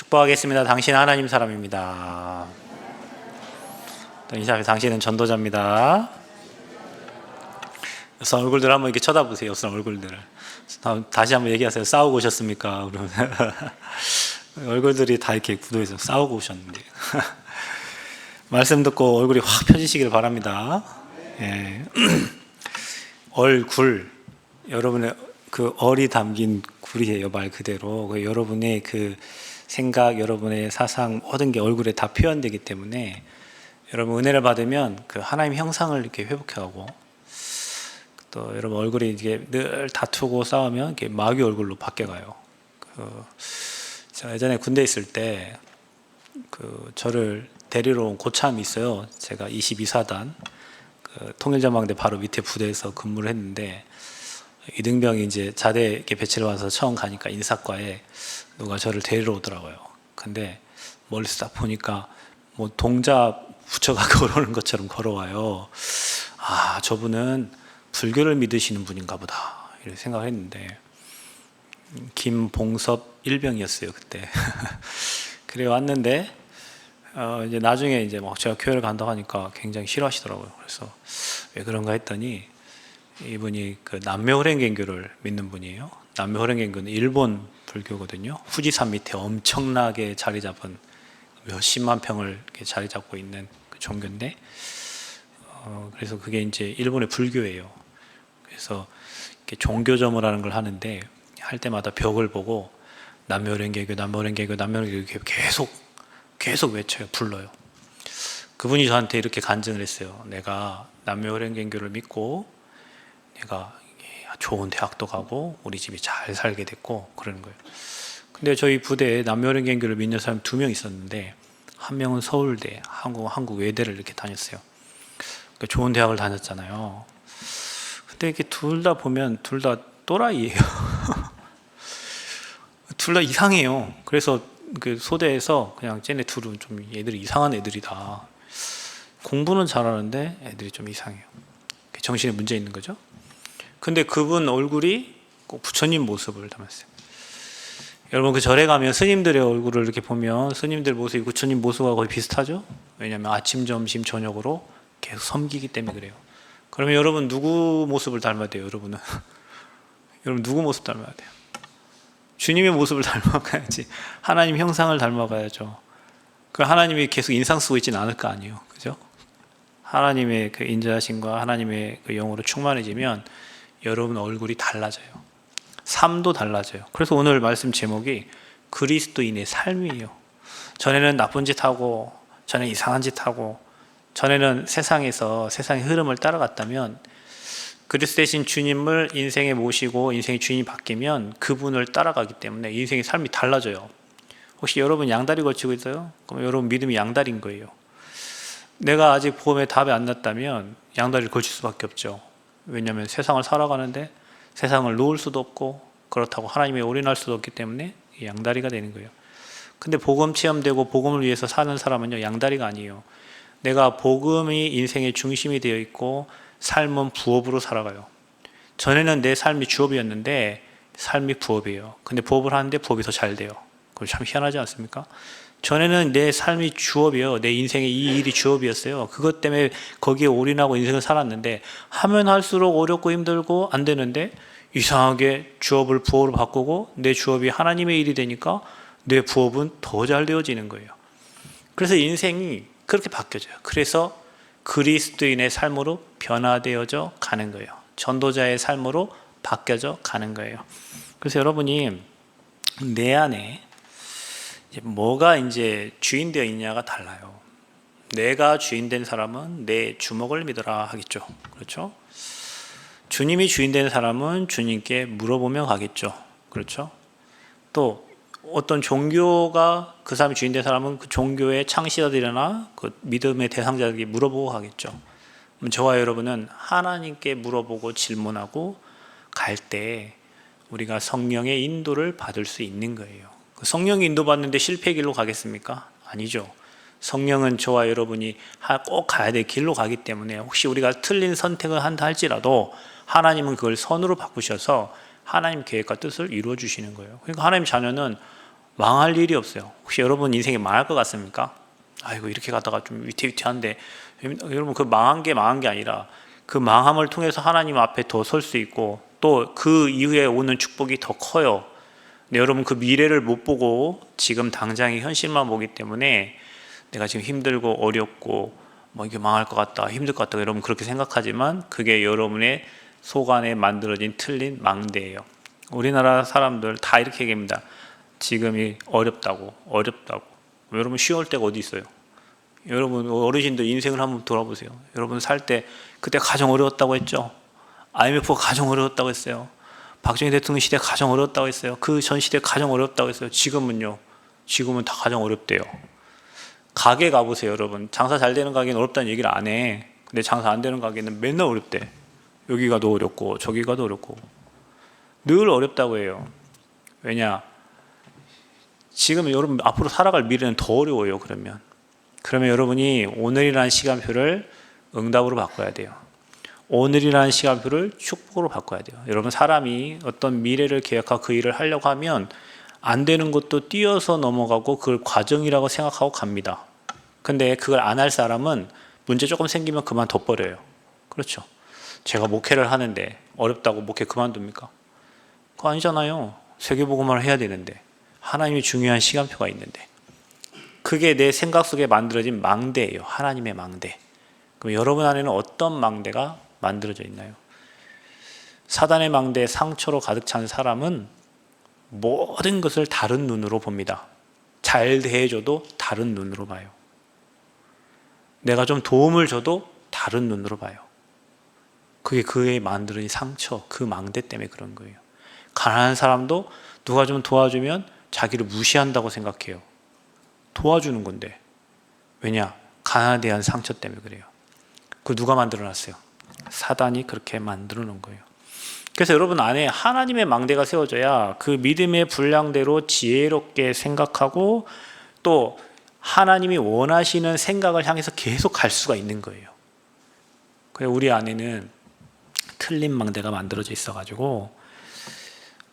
축복하겠습니다. 당신은 하나님 사람입니다. 인사하면 당신은 전도자입니다. 여러분 얼굴들 한번 이렇게 쳐다보세요. 여러분 얼굴들을. 다시 한번 얘기하세요. 싸우고 오셨습니까? 그러면 얼굴들이 다 이렇게 굳어있어. 싸우고 오셨는데. 말씀 듣고 얼굴이 확 펴지시길 바랍니다. 예. 얼굴, 여러분의 그 얼이 담긴 굴이에요. 말 그대로. 여러분의 그 생각, 여러분의 사상, 모든 게 얼굴에 다 표현되기 때문에 여러분 은혜를 받으면 그 하나님 형상을 이렇게 회복해가고, 또 여러분 얼굴이 이게 늘 다투고 싸우면 이렇게 마귀 얼굴로 바뀌어가요. 제가 예전에 군대 있을 때 저를 데리러 온 고참이 있어요. 제가 22사단 통일전망대 바로 밑에 부대에서 근무를 했는데, 이등병이 이제 자대 이렇게 배치를 와서 처음 가니까 인사과에 누가 저를 데리러 오더라고요. 근데 멀리서 딱 보니까 뭐 동자 부처가 걸어오는 것처럼 걸어와요. 아, 저분은 불교를 믿으시는 분인가 보다 이렇게 생각을 했는데, 김봉섭 일병이었어요 그때. 그래 왔는데 이제 나중에 이제 막 제가 교회를 간다고 하니까 굉장히 싫어하시더라고요. 그래서 왜 그런가 했더니 이분이 그 남묘호랭개교를 믿는 분이에요. 남묘호랭개교는 일본 불교거든요. 후지산 밑에 엄청나게 자리 잡은 몇십만 평을 이렇게 자리 잡고 있는 그 종교인데, 그래서 그게 이제 일본의 불교예요. 그래서 이렇게 종교점을 걸 하는데, 할 때마다 벽을 보고 남묘호랭개교, 남묘호랭개교, 남묘호랭개교 계속 외쳐요. 불러요. 그분이 저한테 이렇게 간증을 했어요. 내가 남묘호랭개교를 믿고 내가 좋은 대학도 가고 우리 집이 잘 살게 됐고 그러는 거예요. 근데 저희 부대에 남묘호랭개교를 믿는 사람 2명 있었는데, 한 명은 서울대, 한국 외대를 이렇게 다녔어요. 그러니까 좋은 대학을 다녔잖아요. 근데 이렇게 둘 다 보면 둘 다 또라이예요. 둘 다 이상해요. 그래서 그 소대에서 그냥 쟤네 둘은 좀 얘들이 이상한 애들이다. 공부는 잘하는데 애들이 좀 이상해요. 정신에 문제 있는 거죠. 근데 그분 얼굴이 꼭 부처님 모습을 담았어요. 여러분 그 절에 가면 스님들의 얼굴을 이렇게 보면 스님들 모습이 부처님 모습과 거의 비슷하죠. 왜냐하면 아침, 점심, 저녁으로 계속 섬기기 때문에 그래요. 그러면 여러분 누구 모습을 닮아야 돼요? 여러분은 여러분 누구 모습 닮아야 돼요? 주님의 모습을 닮아가야지. 하나님 형상을 닮아가야죠. 그 하나님이 계속 인상 쓰고 있지는 않을 거 아니에요, 그죠? 하나님의 그 인자하심과 하나님의 그 영으로 충만해지면 여러분 얼굴이 달라져요. 삶도 달라져요. 그래서 오늘 말씀 제목이 그리스도인의 삶이에요. 전에는 나쁜 짓 하고, 전에 이상한 짓 하고, 전에는 세상에서 세상의 흐름을 따라갔다면, 그리스도 대신 주님을 인생에 모시고 인생의 주인이 바뀌면 그분을 따라가기 때문에 인생의 삶이 달라져요. 혹시 여러분 양다리 걸치고 있어요? 그럼 여러분 믿음이 양다리인 거예요. 내가 아직 복음에 답이 안 났다면 양다리를 걸칠 수밖에 없죠. 왜냐하면 세상을 살아가는데 세상을 놓을 수도 없고, 그렇다고 하나님에 올인할 수도 없기 때문에 양다리가 되는 거예요. 근데 복음 체험되고 복음을 위해서 사는 사람은요, 양다리가 아니에요. 내가 복음이 인생의 중심이 되어 있고 삶은 부업으로 살아가요. 전에는 내 삶이 주업이었는데 삶이 부업이에요. 근데 부업을 하는데 부업이 더 잘 돼요. 그거 참 희한하지 않습니까? 전에는 내 삶이 주업이에요. 내 인생의 이 일이 주업이었어요. 그것 때문에 거기에 올인하고 인생을 살았는데, 하면 할수록 어렵고 힘들고 안 되는데 이상하게 주업을 부업으로 바꾸고 내 주업이 하나님의 일이 되니까 내 부업은 더 잘 되어지는 거예요. 그래서 인생이 그렇게 바뀌어져요. 그래서 그리스도인의 삶으로 변화되어져 가는 거예요. 전도자의 삶으로 바뀌어져 가는 거예요. 그래서 여러분이 내 안에 뭐가 이제 주인 되어 있냐가 달라요. 내가 주인 된 사람은 내 주먹을 믿어라 하겠죠. 그렇죠? 주님이 주인 된 사람은 주님께 물어보며 가겠죠. 그렇죠? 또 어떤 종교가 그 사람이 주인 된 사람은 그 종교의 창시자들이나 그 믿음의 대상자들에게 물어보고 가겠죠. 저와 여러분은 하나님께 물어보고 질문하고 갈 때 우리가 성령의 인도를 받을 수 있는 거예요. 성령이 인도받는데 실패의 길로 가겠습니까? 아니죠. 성령은 저와 여러분이 꼭 가야 될 길로 가기 때문에, 혹시 우리가 틀린 선택을 한다 할지라도 하나님은 그걸 선으로 바꾸셔서 하나님 계획과 뜻을 이루어 주시는 거예요. 그러니까 하나님 자녀는 망할 일이 없어요. 혹시 여러분 인생이 망할 것 같습니까? 아이고 이렇게 가다가 좀 위태위태한데, 여러분 그 망한 게 아니라 그 망함을 통해서 하나님 앞에 더 설 수 있고 또 그 이후에 오는 축복이 더 커요. 근데 여러분 그 미래를 못 보고 지금 당장의 현실만 보기 때문에 내가 지금 힘들고 어렵고 뭐 이게 망할 것 같다, 힘들 것 같다, 여러분 그렇게 생각하지만 그게 여러분의 속 안에 만들어진 틀린 망대예요. 우리나라 사람들 다 이렇게 얘기합니다. 지금이 어렵다고. 여러분 쉬울 때가 어디 있어요? 여러분 어르신들 인생을 한번 돌아보세요. 여러분 살 때 그때 가장 어려웠다고 했죠. IMF가 가장 어려웠다고 했어요. 박정희 대통령 시대 가장 어려웠다고 했어요. 그 전 시대 가장 어렵다고 했어요. 지금은요? 지금은 다 가장 어렵대요. 가게 가보세요. 여러분 장사 잘 되는 가게는 어렵다는 얘기를 안 해. 근데 장사 안 되는 가게는 맨날 어렵대. 여기가 더 어렵고 저기가 더 어렵고 늘 어렵다고 해요. 왜냐? 지금 여러분 앞으로 살아갈 미래는 더 어려워요. 그러면 여러분이 오늘이라는 시간표를 응답으로 바꿔야 돼요. 오늘이라는 시간표를 축복으로 바꿔야 돼요. 여러분 사람이 어떤 미래를 계획하고 그 일을 하려고 하면 안 되는 것도 뛰어서 넘어가고 그걸 과정이라고 생각하고 갑니다. 근데 그걸 안 할 사람은 문제 조금 생기면 그만 둬버려요. 그렇죠? 제가 목회를 하는데 어렵다고 목회 그만둡니까? 그거 아니잖아요. 세계복음화를 해야 되는데 하나님이 중요한 시간표가 있는데 그게 내 생각 속에 만들어진 망대예요. 하나님의 망대. 그럼 여러분 안에는 어떤 망대가 만들어져 있나요? 사단의 망대에 상처로 가득 찬 사람은 모든 것을 다른 눈으로 봅니다. 잘 대해줘도 다른 눈으로 봐요. 내가 좀 도움을 줘도 다른 눈으로 봐요. 그게 그의 만들어진 상처, 그 망대 때문에 그런 거예요. 가난한 사람도 누가 좀 도와주면 자기를 무시한다고 생각해요. 도와주는 건데. 왜냐? 가난에 대한 상처 때문에 그래요. 그 누가 만들어놨어요? 사단이 그렇게 만들어 놓은 거예요. 그래서 여러분 안에 하나님의 망대가 세워져야 그 믿음의 분량대로 지혜롭게 생각하고 또 하나님이 원하시는 생각을 향해서 계속 갈 수가 있는 거예요. 그래서 우리 안에는 틀린 망대가 만들어져 있어가지고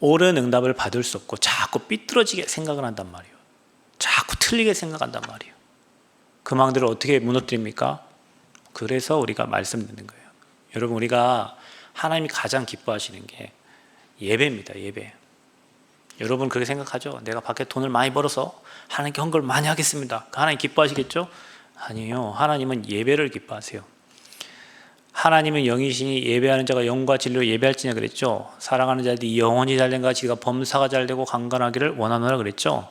옳은 응답을 받을 수 없고 자꾸 삐뚤어지게 생각을 한단 말이에요. 자꾸 틀리게 생각한단 말이에요. 그 망대를 어떻게 무너뜨립니까? 그래서 우리가 말씀 듣는 거예요. 여러분 우리가 하나님이 가장 기뻐하시는 게 예배입니다. 예배. 여러분 그렇게 생각하죠? 내가 밖에 돈을 많이 벌어서 하나님께 헌금을 많이 하겠습니다. 하나님 기뻐하시겠죠? 아니요. 하나님은 예배를 기뻐하세요. 하나님은 영이시니 예배하는 자가 영과 진리로 예배할지냐 그랬죠. 사랑하는 자들이 영혼이 잘된가 지가 범사가 잘되고 강건하기를 원하노라 그랬죠.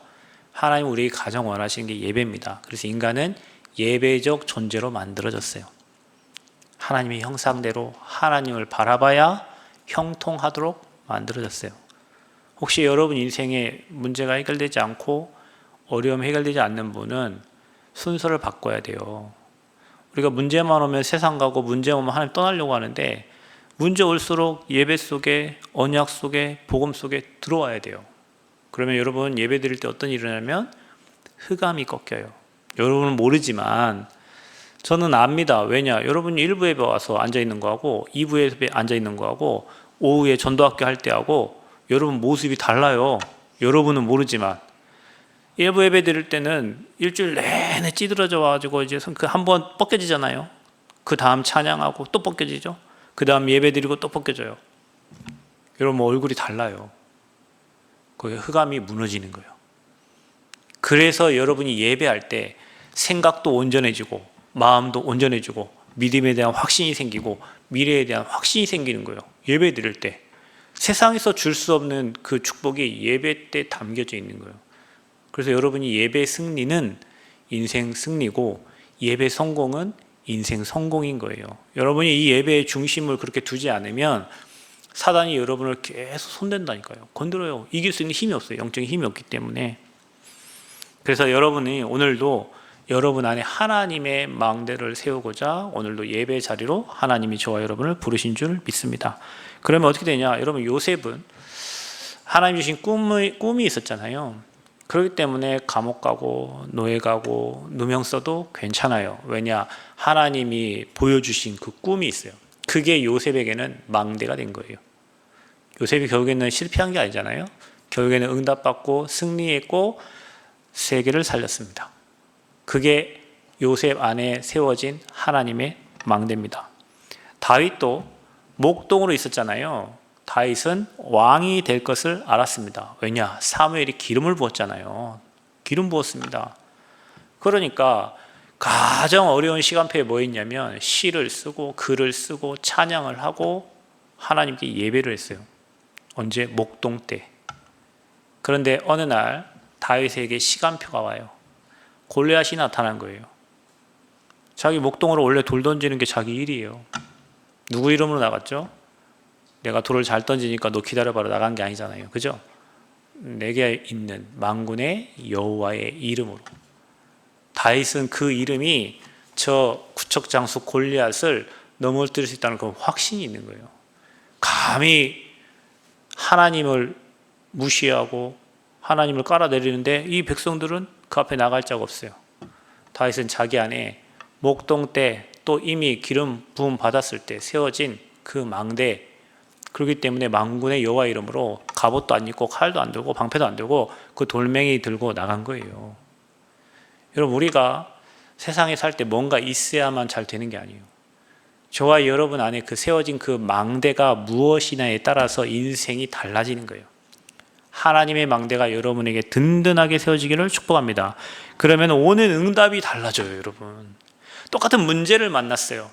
하나님은 우리 가장 원하시는 게 예배입니다. 그래서 인간은 예배적 존재로 만들어졌어요. 하나님의 형상대로 하나님을 바라봐야 형통하도록 만들어졌어요. 혹시 여러분 인생에 문제가 해결되지 않고 어려움이 해결되지 않는 분은 순서를 바꿔야 돼요. 우리가 문제만 오면 세상 가고 문제 오면 하나님 떠나려고 하는데 문제 올수록 예배 속에 언약 속에 복음 속에 들어와야 돼요. 그러면 여러분 예배 드릴 때 어떤 일이 일어나면 흑암이 꺾여요. 여러분은 모르지만 저는 압니다. 왜냐? 여러분이 1부 예배 와서 앉아있는 거하고 2부 예배 앉아있는 거하고 오후에 전도학교 할 때하고 여러분 모습이 달라요. 여러분은 모르지만 1부 예배 드릴 때는 일주일 내내 찌들어져 와가지고 이제 그 한 번 벗겨지잖아요. 그 다음 찬양하고 또 벗겨지죠. 그 다음 예배 드리고 또 벗겨져요. 여러분 얼굴이 달라요. 거기에 흑암이 무너지는 거예요. 그래서 여러분이 예배할 때 생각도 온전해지고 마음도 온전해지고 믿음에 대한 확신이 생기고 미래에 대한 확신이 생기는 거예요. 예배 드릴 때 세상에서 줄 수 없는 그 축복이 예배 때 담겨져 있는 거예요. 그래서 여러분이 예배 승리는 인생 승리고 예배 성공은 인생 성공인 거예요. 여러분이 이 예배의 중심을 그렇게 두지 않으면 사단이 여러분을 계속 손댄다니까요. 건드려요. 이길 수 있는 힘이 없어요. 영적인 힘이 없기 때문에. 그래서 여러분이 오늘도 여러분 안에 하나님의 망대를 세우고자 오늘도 예배 자리로 하나님이 저와 여러분을 부르신 줄 믿습니다. 그러면 어떻게 되냐? 여러분 요셉은 하나님 주신 꿈이 있었잖아요. 그렇기 때문에 감옥 가고 노예 가고 누명 써도 괜찮아요. 왜냐? 하나님이 보여주신 그 꿈이 있어요. 그게 요셉에게는 망대가 된 거예요. 요셉이 결국에는 실패한 게 아니잖아요. 결국에는 응답받고 승리했고 세계를 살렸습니다. 그게 요셉 안에 세워진 하나님의 망대입니다. 다윗도 목동으로 있었잖아요. 다윗은 왕이 될 것을 알았습니다. 왜냐? 사무엘이 기름을 부었잖아요. 기름 부었습니다. 그러니까 가장 어려운 시간표에 뭐 있냐면 시를 쓰고 글을 쓰고 찬양을 하고 하나님께 예배를 했어요. 언제? 목동 때. 그런데 어느 날 다윗에게 시간표가 와요. 골리앗이 나타난 거예요. 자기 목동으로 원래 돌 던지는 게 자기 일이에요. 누구 이름으로 나갔죠? 내가 돌을 잘 던지니까 너 기다려봐라 나간 게 아니잖아요. 그죠? 내게 있는 만군의 여호와의 이름으로. 다윗은 그 이름이 저 구척장수 골리앗을 넘어뜨릴 수 있다는 그 확신이 있는 거예요. 감히 하나님을 무시하고 하나님을 깔아내리는데 이 백성들은 그 앞에 나갈 자가 없어요. 다윗은 자기 안에 목동 때 또 이미 기름 부음 받았을 때 세워진 그 망대, 그렇기 때문에 만군의 여호와 이름으로 갑옷도 안 입고 칼도 안 들고 방패도 안 들고 그 돌멩이 들고 나간 거예요. 여러분, 우리가 세상에 살 때 뭔가 있어야만 잘 되는 게 아니에요. 저와 여러분 안에 그 세워진 그 망대가 무엇이냐에 따라서 인생이 달라지는 거예요. 하나님의 망대가 여러분에게 든든하게 세워지기를 축복합니다. 그러면 오는 응답이 달라져요, 여러분. 똑같은 문제를 만났어요.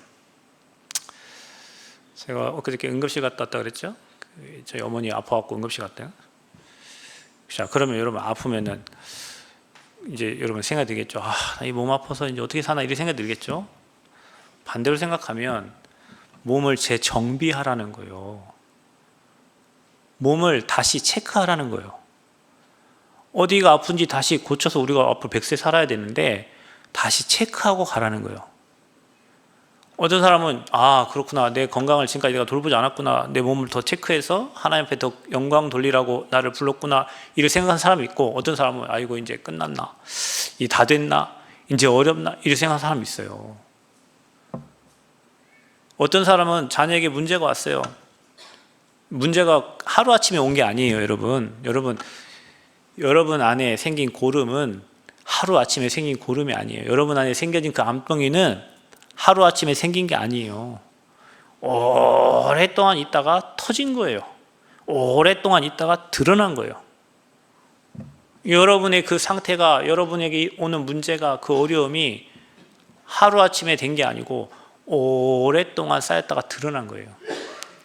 제가 엊그저께 응급실 갔다 왔다 그랬죠? 저희 어머니 아파갖고 응급실 갔대요. 자, 그러면 여러분 아프면은 이제 여러분 생각 들겠죠. 이 몸 아파서 이제 어떻게 사나 이런 생각 들겠죠. 반대로 생각하면 몸을 재정비하라는 거예요. 몸을 다시 체크하라는 거예요. 어디가 아픈지 다시 고쳐서 우리가 앞으로 100세 살아야 되는데 다시 체크하고 가라는 거예요. 어떤 사람은 그렇구나, 내 건강을 지금까지 내가 돌보지 않았구나, 내 몸을 더 체크해서 하나님 앞에 더 영광 돌리라고 나를 불렀구나 이렇게 생각하는 사람이 있고, 어떤 사람은 아이고 이제 끝났나, 이 다 됐나, 이제 어렵나 이렇게 생각하는 사람이 있어요. 어떤 사람은 자녀에게 문제가 왔어요. 문제가 하루아침에 온 게 아니에요. 여러분 안에 생긴 고름은 하루아침에 생긴 고름이 아니에요. 여러분 안에 생겨진 그 암덩이는 하루아침에 생긴 게 아니에요. 오랫동안 있다가 터진 거예요. 오랫동안 있다가 드러난 거예요. 여러분의 그 상태가, 여러분에게 오는 문제가, 그 어려움이 하루아침에 된 게 아니고 오랫동안 쌓였다가 드러난 거예요.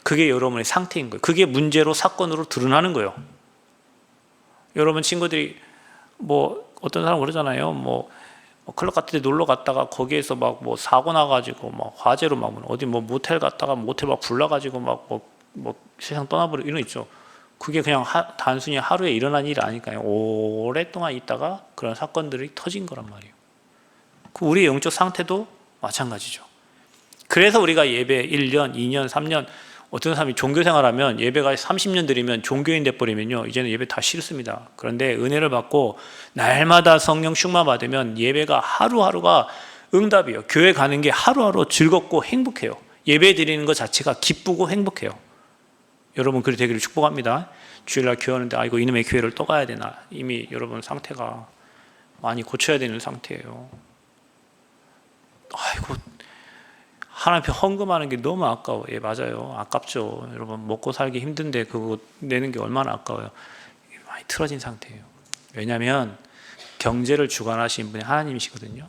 그게 여러분의 상태인 거예요. 그게 문제로, 사건으로 드러나는 거예요. 여러분 친구들이 어떤 사람 그러잖아요. 클럽 같은 데 놀러 갔다가 거기에서 사고 나가지고 화재로 어디 모텔 갔다가 모텔 불나가지고 세상 떠나버리고 이런 거 있죠. 그게 그냥 단순히 하루에 일어난 일이 아니까요. 오랫동안 있다가 그런 사건들이 터진 거란 말이에요. 우리의 영적 상태도 마찬가지죠. 그래서 우리가 예배 1년, 2년, 3년, 어떤 사람이 종교생활하면 예배가 30년 드리면 종교인 돼버리면요, 이제는 예배 다 싫습니다. 그런데 은혜를 받고 날마다 성령 충만 받으면 예배가 하루하루가 응답이에요. 교회 가는 게 하루하루 즐겁고 행복해요. 예배 드리는 것 자체가 기쁘고 행복해요. 여러분 그리 되기를 축복합니다. 주일날 교회 오는데 아이고 이놈의 교회를 또 가야 되나, 이미 여러분 상태가 많이 고쳐야 되는 상태예요. 아이고 하나님 앞에 헌금하는 게 너무 아까워. 예, 맞아요. 아깝죠. 여러분 먹고 살기 힘든데 그거 내는 게 얼마나 아까워요. 많이 틀어진 상태예요. 왜냐하면 경제를 주관하신 분이 하나님이시거든요.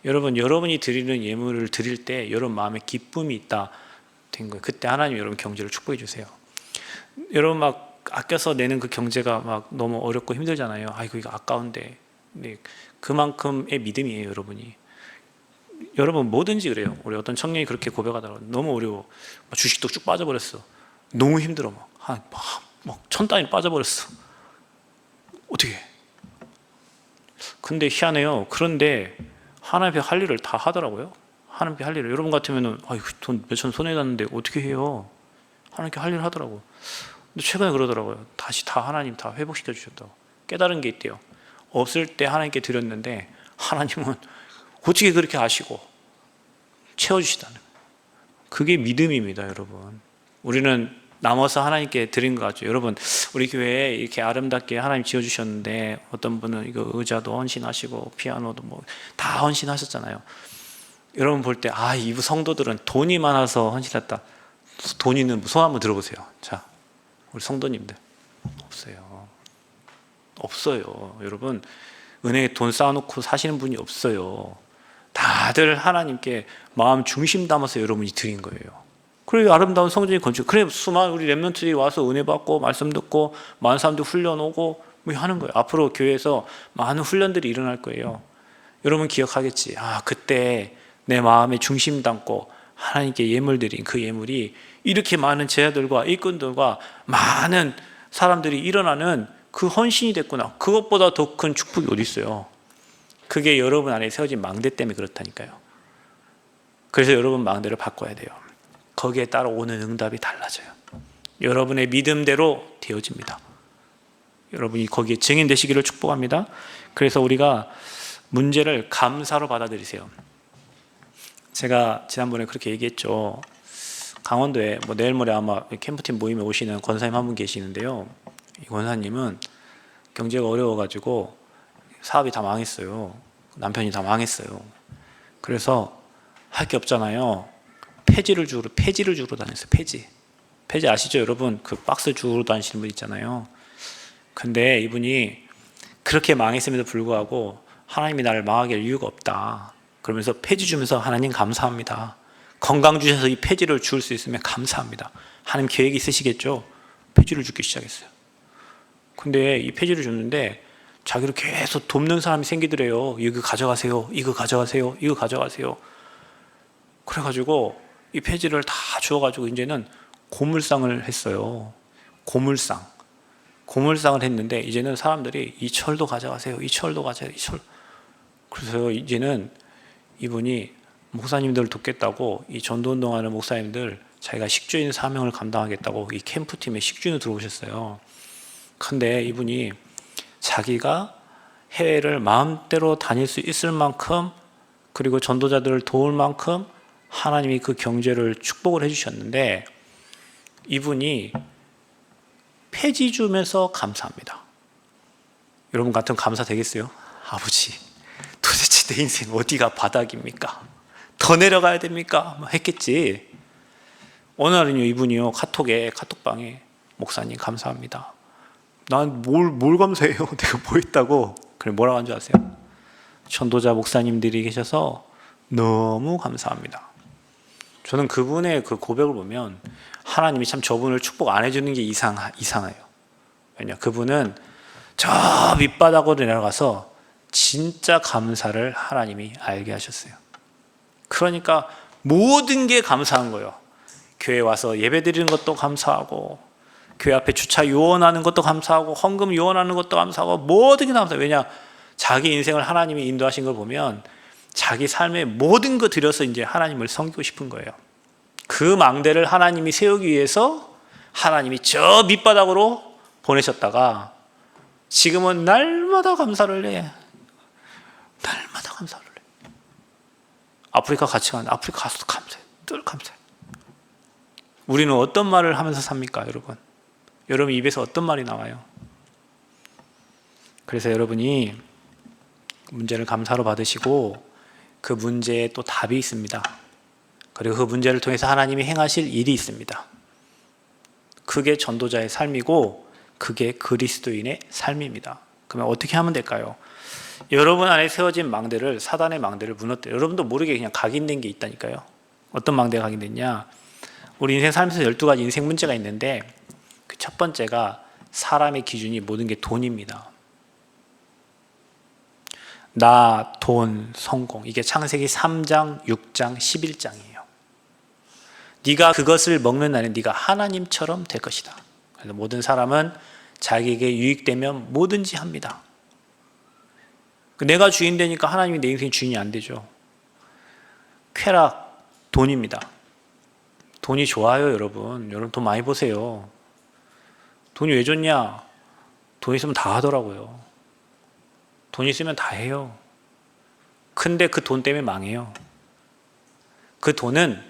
여러분, 여러분이 드리는 예물을 드릴 때 여러분 마음에 기쁨이 있다 된 거예요. 그때 하나님 여러분 경제를 축복해 주세요. 여러분 아껴서 내는 그 경제가 너무 어렵고 힘들잖아요. 아이고 이거 아까운데. 네, 그만큼의 믿음이에요, 여러분이. 여러분 뭐든지 그래요. 우리 어떤 청년이 그렇게 고백하더라고요. 너무 어려워. 주식도 쭉 빠져버렸어. 너무 힘들어. 한 1,000단위 빠져버렸어. 어떻게 해? 근데 희한해요. 그런데 하나님 앞에 할 일을 다 하더라고요. 하나님 앞에 할 일을. 여러분 같으면은 돈 몇천 손에 놨는데 어떻게 해요? 하나님께 할 일을 하더라고요. 근데 최근에 그러더라고요. 다시 다 하나님 다 회복시켜 주셨다고. 깨달은 게 있대요. 없을 때 하나님께 드렸는데 하나님은 어떻게 그렇게 아시고 채워주시다는, 그게 믿음입니다. 여러분, 우리는 남아서 하나님께 드린 것 같죠. 여러분, 우리 교회에 이렇게 아름답게 하나님 지어주셨는데 어떤 분은 이거 의자도 헌신하시고 피아노도 뭐 다 헌신하셨잖아요. 여러분 볼 때 이 성도들은 돈이 많아서 헌신했다. 돈 있는 손 한번 들어보세요. 자, 우리 성도님들 없어요. 여러분, 은행에 돈 쌓아놓고 사시는 분이 없어요. 다들 하나님께 마음 중심 담아서 여러분이 드린 거예요. 그래, 아름다운 성전이 건축. 그래, 수많은 우리 렘넌트들이 와서 은혜 받고 말씀 듣고 많은 사람들 훈련 오고 뭐 하는 거예요. 앞으로 교회에서 많은 훈련들이 일어날 거예요. 여러분 기억하겠지. 그때 내 마음에 중심 담고 하나님께 예물 드린 그 예물이 이렇게 많은 제자들과 일꾼들과 많은 사람들이 일어나는 그 헌신이 됐구나. 그것보다 더 큰 축복이 어디 있어요. 그게 여러분 안에 세워진 망대 때문에 그렇다니까요. 그래서 여러분 망대를 바꿔야 돼요. 거기에 따라 오는 응답이 달라져요. 여러분의 믿음대로 되어집니다. 여러분이 거기에 증인 되시기를 축복합니다. 그래서 우리가 문제를 감사로 받아들이세요. 제가 지난번에 그렇게 얘기했죠. 강원도에 내일 모레 아마 캠프팀 모임에 오시는 권사님 한 분 계시는데요. 이 권사님은 경제가 어려워가지고 사업이 다 망했어요. 남편이 다 망했어요. 그래서 할 게 없잖아요. 폐지를 주로 다녔어요. 폐지 아시죠, 여러분? 그 박스 주로 다니시는 분 있잖아요. 근데 이분이 그렇게 망했음에도 불구하고 하나님이 나를 망하게 할 이유가 없다. 그러면서 폐지 주면서 하나님 감사합니다. 건강 주셔서 이 폐지를 줄 수 있으면 감사합니다. 하나님 계획이 있으시겠죠? 폐지를 주기 시작했어요. 근데 이 폐지를 줬는데 자기를 계속 돕는 사람이 생기더래요. 이거 가져가세요. 이거 가져가세요. 이거 가져가세요. 그래가지고 이 폐지를 다 주워가지고 이제는 고물상을 했어요. 고물상을 했는데 이제는 사람들이 이 철도 가져가세요. 이 철도 가져가세요. 이 철. 그래서 이제는 이분이 목사님들을 돕겠다고 이 전도운동하는 목사님들 자기가 식주인 사명을 감당하겠다고 이 캠프팀에 식주인으로 들어오셨어요. 근데 이분이 자기가 해외를 마음대로 다닐 수 있을 만큼 그리고 전도자들을 도울 만큼 하나님이 그 경제를 축복을 해주셨는데 이분이 폐지 주면서 감사합니다. 여러분 같은 감사 되겠어요? 아버지, 도대체 내 인생 어디가 바닥입니까? 더 내려가야 됩니까? 했겠지. 어느 날은요, 이분이요, 카톡방에 목사님 감사합니다. 난 뭘 감사해요? 내가 뭐 했다고? 그래, 뭐라고 한 줄 아세요? 전도자 목사님들이 계셔서 너무 감사합니다. 저는 그분의 그 고백을 보면 하나님이 참 저분을 축복 안 해주는 게 이상해요. 왜냐, 그분은 저 밑바닥으로 내려가서 진짜 감사를 하나님이 알게 하셨어요. 그러니까 모든 게 감사한 거예요. 교회 와서 예배 드리는 것도 감사하고 교회 앞에 주차 요원하는 것도 감사하고 헌금 요원하는 것도 감사하고 모든 게 감사해요. 왜냐, 자기 인생을 하나님이 인도하신 걸 보면 자기 삶의 모든 거 들여서 이제 하나님을 섬기고 싶은 거예요. 그 망대를 하나님이 세우기 위해서 하나님이 저 밑바닥으로 보내셨다가 지금은 날마다 감사를 해. 날마다 감사를 해. 아프리카 같이 가는데 아프리카 가서도 감사해. 늘 감사해. 우리는 어떤 말을 하면서 삽니까, 여러분? 여러분 입에서 어떤 말이 나와요? 그래서 여러분이 문제를 감사로 받으시고 그 문제에 또 답이 있습니다. 그리고 그 문제를 통해서 하나님이 행하실 일이 있습니다. 그게 전도자의 삶이고 그게 그리스도인의 삶입니다. 그러면 어떻게 하면 될까요? 여러분 안에 세워진 망대를, 사단의 망대를 무너뜨려. 여러분도 모르게 그냥 각인된 게 있다니까요. 어떤 망대가 각인됐냐? 우리 인생 살면서 12가지 인생 문제가 있는데 그 첫 번째가 사람의 기준이 모든 게 돈입니다. 나, 돈, 성공. 이게 창세기 3장, 6장, 11장이에요. 네가 그것을 먹는 날에 네가 하나님처럼 될 것이다. 그래서 모든 사람은 자기에게 유익되면 뭐든지 합니다. 내가 주인 되니까 하나님이 내 인생 주인이 안 되죠. 쾌락, 돈입니다. 돈이 좋아요, 여러분. 여러분 돈 많이 보세요. 돈이 왜 좋냐? 돈 있으면 다 하더라고요. 돈 있으면 다 해요. 근데 그 돈 때문에 망해요. 그 돈은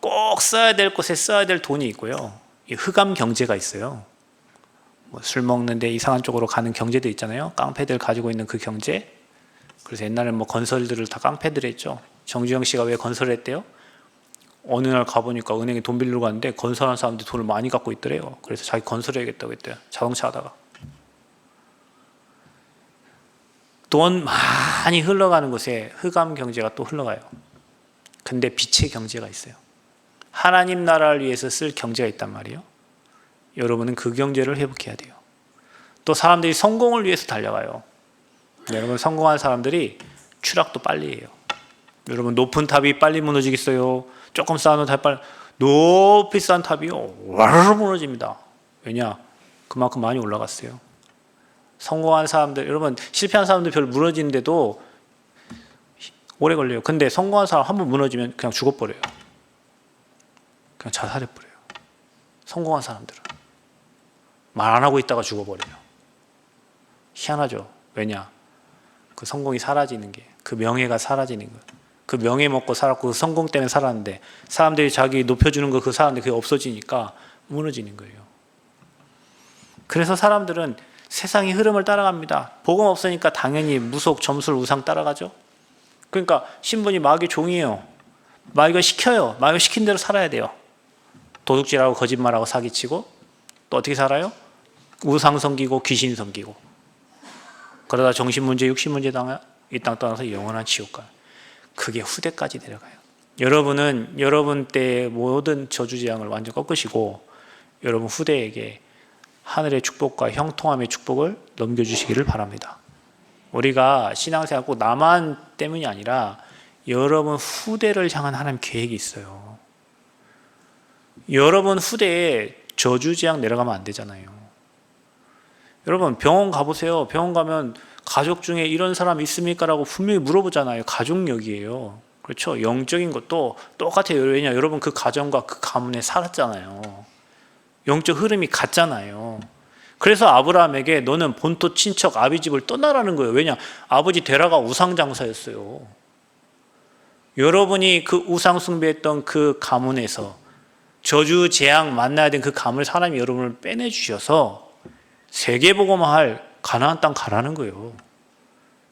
꼭 써야 될 곳에 써야 될 돈이 있고요. 이 흑암 경제가 있어요. 뭐 술 먹는데 이상한 쪽으로 가는 경제도 있잖아요. 깡패들 가지고 있는 그 경제. 그래서 옛날에 뭐 건설들을 다 깡패들 했죠. 정주영 씨가 왜 건설을 했대요? 어느 날 가보니까 은행에 돈 빌리러 갔는데 건설한 사람들이 돈을 많이 갖고 있더래요. 그래서 자기 건설해야겠다고 했대요. 자동차 하다가. 돈 많이 흘러가는 곳에 흑암 경제가 또 흘러가요. 근데 빛의 경제가 있어요. 하나님 나라를 위해서 쓸 경제가 있단 말이에요. 여러분은 그 경제를 회복해야 돼요. 또 사람들이 성공을 위해서 달려가요. 여러분, 성공한 사람들이 추락도 빨리 해요. 여러분, 높은 탑이 빨리 무너지겠어요? 조금 쌓아놓은 탑이 빨리, 높이 쌓은 탑이요, 와르르 무너집니다. 왜냐? 그만큼 많이 올라갔어요. 성공한 사람들, 여러분, 실패한 사람들 별로 무너지는데도 오래 걸려요. 근데 성공한 사람 한 번 무너지면 그냥 죽어버려요. 그냥 자살해버려요. 성공한 사람들은 말 안 하고 있다가 죽어버려요. 희한하죠. 왜냐? 그 성공이 사라지는 게, 그 명예가 사라지는 거예요. 그 명예 먹고 살았고 그 성공 때문에 살았는데 사람들이 자기 높여주는 거 그거 살았는데 그게 없어지니까 무너지는 거예요. 그래서 사람들은 세상의 흐름을 따라갑니다. 복음 없으니까 당연히 무속, 점술, 우상 따라가죠. 그러니까 신분이 마귀의 종이에요. 마귀가 시켜요. 마귀가 시킨 대로 살아야 돼요. 도둑질하고 거짓말하고 사기치고 또 어떻게 살아요? 우상 섬기고 귀신 섬기고 그러다 정신문제, 육신문제 당해 이 땅 떠나서 영원한 지옥 가요. 그게 후대까지 내려가요. 여러분은 여러분 때의 모든 저주재앙을 완전 꺾으시고 여러분 후대에게 하늘의 축복과 형통함의 축복을 넘겨주시기를 바랍니다. 우리가 신앙생활 꼭 나만 때문이 아니라 여러분 후대를 향한 하나님 계획이 있어요. 여러분 후대에 저주재앙 내려가면 안 되잖아요. 여러분 병원 가보세요. 병원 가면 가족 중에 이런 사람 있습니까? 라고 분명히 물어보잖아요. 가족력이에요. 그렇죠? 영적인 것도 똑같아요. 왜냐? 여러분 그 가정과 그 가문에 살았잖아요. 영적 흐름이 같잖아요. 그래서 아브라함에게 너는 본토 친척 아비 집을 떠나라는 거예요. 왜냐? 아버지 데라가 우상장사였어요. 여러분이 그 우상 숭배했던 그 가문에서 저주 재앙 만나야 된 그 가문을 사람이 여러분을 빼내주셔서 세계복음화할 가나안 땅 가라는 거예요.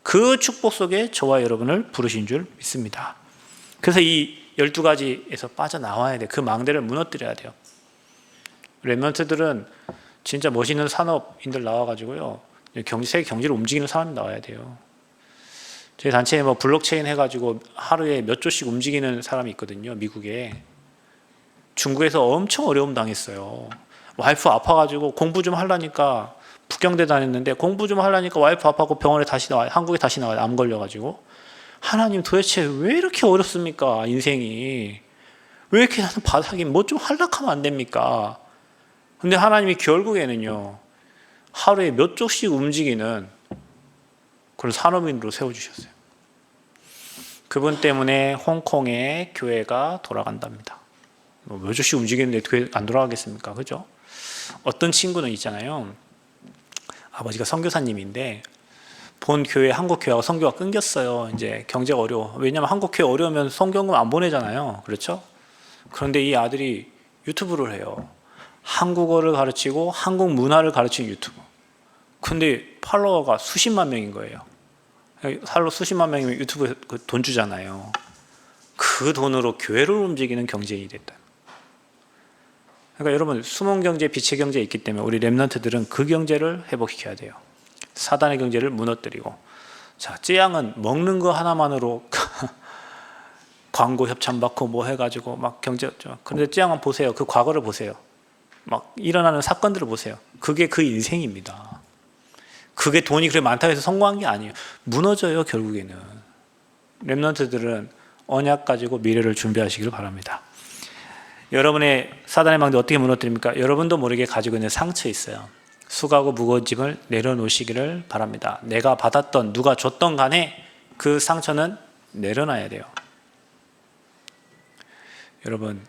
그 축복 속에 저와 여러분을 부르신 줄 믿습니다. 그래서 이 12가지에서 빠져나와야 돼요. 그 망대를 무너뜨려야 돼요. 렘넌트들은 진짜 멋있는 산업인들 나와가지고요, 세계 경제를 움직이는 사람이 나와야 돼요. 저희 단체에 뭐 블록체인 해가지고 하루에 몇 조씩 움직이는 사람이 있거든요. 미국에. 중국에서 엄청 어려움 당했어요. 와이프 아파가지고 공부 좀 하려니까 북경대 다녔는데 공부 좀 하려니까 와이프 아파고 병원에 다시 나와요. 한국에 다시 나와요. 암 걸려가지고. 하나님 도대체 왜 이렇게 어렵습니까? 인생이. 왜 이렇게 나는 바닥이 뭐 좀 한락하면 안 됩니까? 근데 하나님이 결국에는요, 하루에 몇 쪽씩 움직이는 그런 산업인으로 세워주셨어요. 그분 때문에 홍콩의 교회가 돌아간답니다. 몇 쪽씩 움직이는데 교회 안 돌아가겠습니까? 그죠? 어떤 친구는 있잖아요. 아버지가 선교사님인데 본 교회 한국 교회하고 선교가 끊겼어요. 이제 경제가 어려워. 왜냐하면 한국 교회 어려우면 선교금 안 보내잖아요. 그렇죠? 그런데 이 아들이 유튜브를 해요. 한국어를 가르치고 한국 문화를 가르치는 유튜브. 근데 팔로워가 수십만 명인 거예요. 팔로워 수십만 명이면 유튜브에 돈 주잖아요. 그 돈으로 교회를 움직이는 경제인이 됐다. 그러니까 여러분, 숨은 경제, 빛의 경제에 있기 때문에 우리 렘넌트들은 그 경제를 회복시켜야 돼요. 사단의 경제를 무너뜨리고. 자, 쯔양은 먹는 거 하나만으로 광고 협찬받고 뭐 해가지고 막 경제. 그런데 쯔양은 보세요. 그 과거를 보세요. 막 일어나는 사건들을 보세요. 그게 그 인생입니다. 그게 돈이 그렇게 많다고 해서 성공한 게 아니에요. 무너져요, 결국에는. 렘넌트들은 언약 가지고 미래를 준비하시길 바랍니다. 여러분의 사단의 망대 어떻게 무너뜨립니까? 여러분도 모르게 가지고 있는 상처 있어요. 수고하고 무거운 짐을 내려놓으시기를 바랍니다. 내가 받았던, 누가 줬던 간에 그 상처는 내려놔야 돼요. 여러분,